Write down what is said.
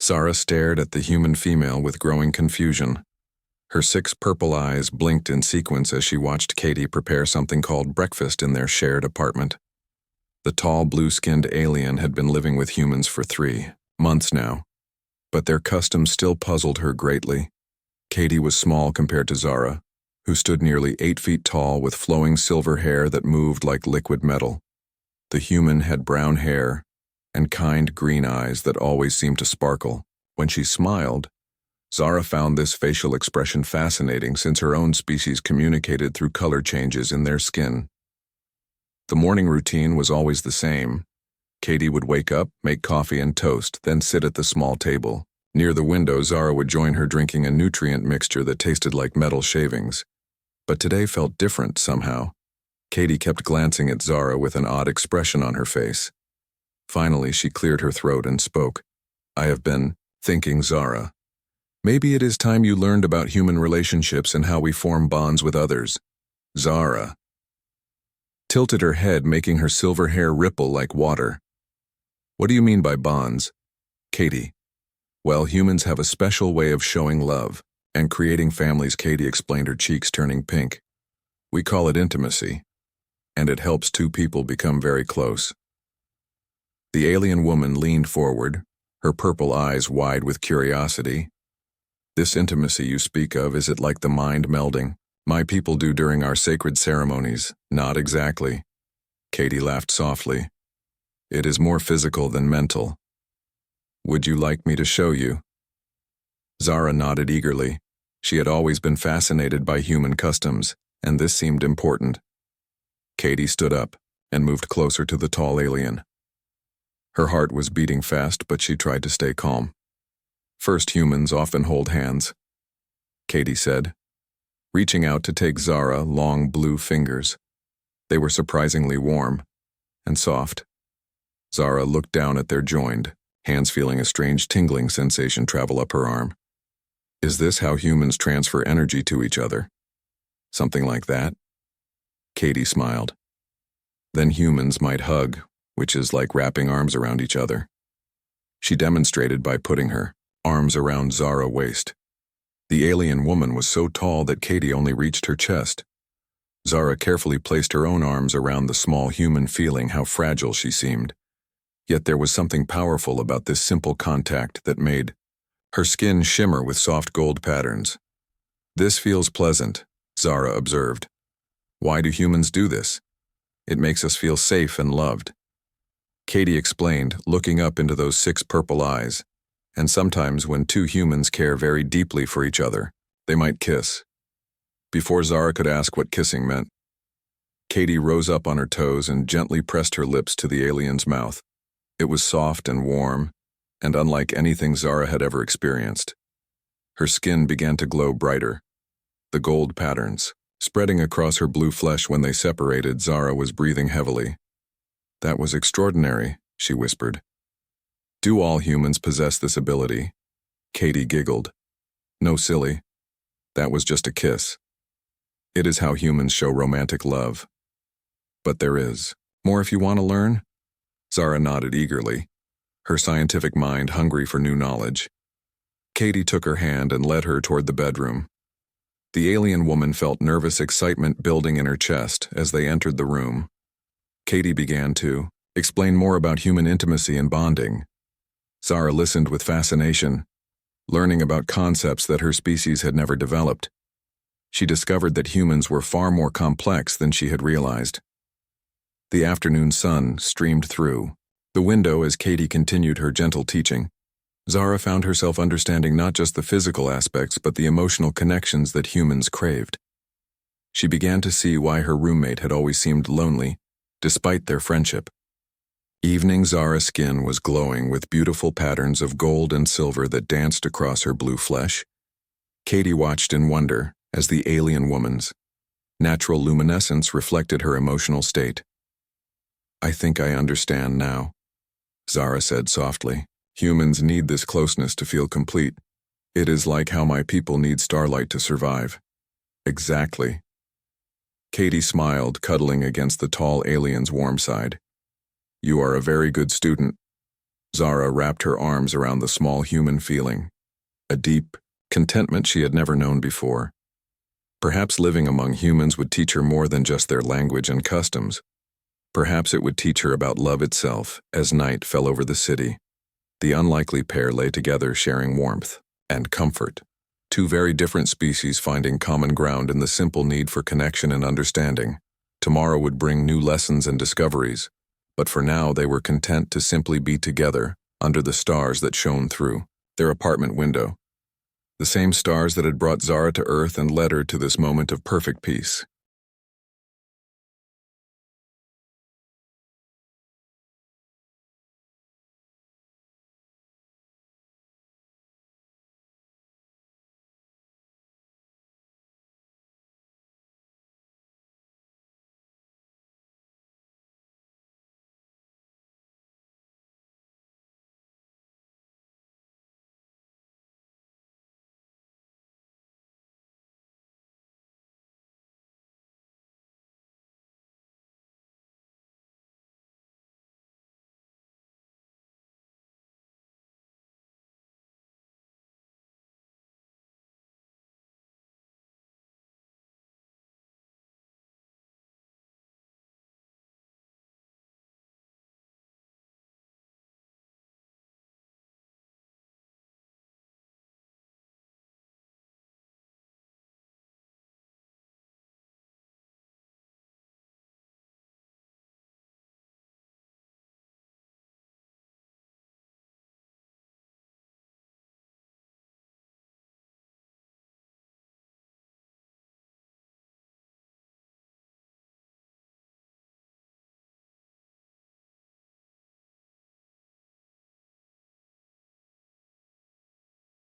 Zara stared at the human female with growing confusion. Her 6 purple eyes blinked in sequence as she watched Katie prepare something called breakfast in their shared apartment. The tall, blue-skinned alien had been living with humans for 3 months now, but their customs still puzzled her greatly. Katie was small compared to Zara, who stood nearly 8 feet tall with flowing silver hair that moved like liquid metal. The human had brown hair and kind green eyes that always seemed to sparkle. When she smiled, Zara found this facial expression fascinating since her own species communicated through color changes in their skin. The morning routine was always the same. Katie would wake up, make coffee and toast, then sit at the small table. Near the window, Zara would join her drinking a nutrient mixture that tasted like metal shavings. But today felt different somehow. Katie kept glancing at Zara with an odd expression on her face. Finally, she cleared her throat and spoke. "I have been thinking, Zara. Maybe it is time you learned about human relationships and how we form bonds with others." Zara tilted her head, making her silver hair ripple like water. "What do you mean by bonds?" "Katie. Well, humans have a special way of showing love and creating families," Katie explained, her cheeks turning pink. "We call it intimacy, and it helps 2 people become very close." The alien woman leaned forward, her purple eyes wide with curiosity. "This intimacy you speak of, is it like the mind melding my people do during our sacred ceremonies?" "Not exactly." Katie laughed softly. "It is more physical than mental. Would you like me to show you?" Zara nodded eagerly. She had always been fascinated by human customs, and this seemed important. Katie stood up and moved closer to the tall alien. Her heart was beating fast, but she tried to stay calm. "First, humans often hold hands," Katie said, reaching out to take Zara long blue fingers. They were surprisingly warm and soft. Zara looked down at their joined hands, feeling a strange tingling sensation travel up her arm. "Is this how humans transfer energy to each other?" "Something like that." Katie smiled. "Then humans might hug, which is like wrapping arms around each other." She demonstrated by putting her arms around Zara's waist. The alien woman was so tall that Katie only reached her chest. Zara carefully placed her own arms around the small human, feeling how fragile she seemed. Yet there was something powerful about this simple contact that made her skin shimmer with soft gold patterns. "This feels pleasant," Zara observed. "Why do humans do this?" "It makes us feel safe and loved," Katie explained, looking up into those 6 purple eyes. "And sometimes when 2 humans care very deeply for each other, they might kiss." Before Zara could ask what kissing meant, Katie rose up on her toes and gently pressed her lips to the alien's mouth. It was soft and warm, and unlike anything Zara had ever experienced. Her skin began to glow brighter, the gold patterns spreading across her blue flesh. When they separated, Zara was breathing heavily. "That was extraordinary," she whispered. "Do all humans possess this ability?" Katie giggled. "No, silly. That was just a kiss. It is how humans show romantic love. But there is more if you want to learn." Zara nodded eagerly, her scientific mind hungry for new knowledge. Katie took her hand and led her toward the bedroom. The alien woman felt nervous excitement building in her chest as they entered the room. Katie began to explain more about human intimacy and bonding. Zara listened with fascination, learning about concepts that her species had never developed. She discovered that humans were far more complex than she had realized. The afternoon sun streamed through the window as Katie continued her gentle teaching. Zara found herself understanding not just the physical aspects but the emotional connections that humans craved. She began to see why her roommate had always seemed lonely, despite their friendship. Evening, Zara's skin was glowing with beautiful patterns of gold and silver that danced across her blue flesh. Katie watched in wonder as the alien woman's natural luminescence reflected her emotional state. "I think I understand now," Zara said softly. "Humans need this closeness to feel complete. It is like how my people need starlight to survive." "Exactly." Katie smiled, cuddling against the tall alien's warm side. "You are a very good student." Zara wrapped her arms around the small human feeling, a deep contentment she had never known before. Perhaps living among humans would teach her more than just their language and customs. Perhaps it would teach her about love itself as night fell over the city. The unlikely pair lay together, sharing warmth and comfort. Two very different species finding common ground in the simple need for connection and understanding. Tomorrow would bring new lessons and discoveries, but for now they were content to simply be together under the stars that shone through their apartment window. The same stars that had brought Zara to Earth and led her to this moment of perfect peace.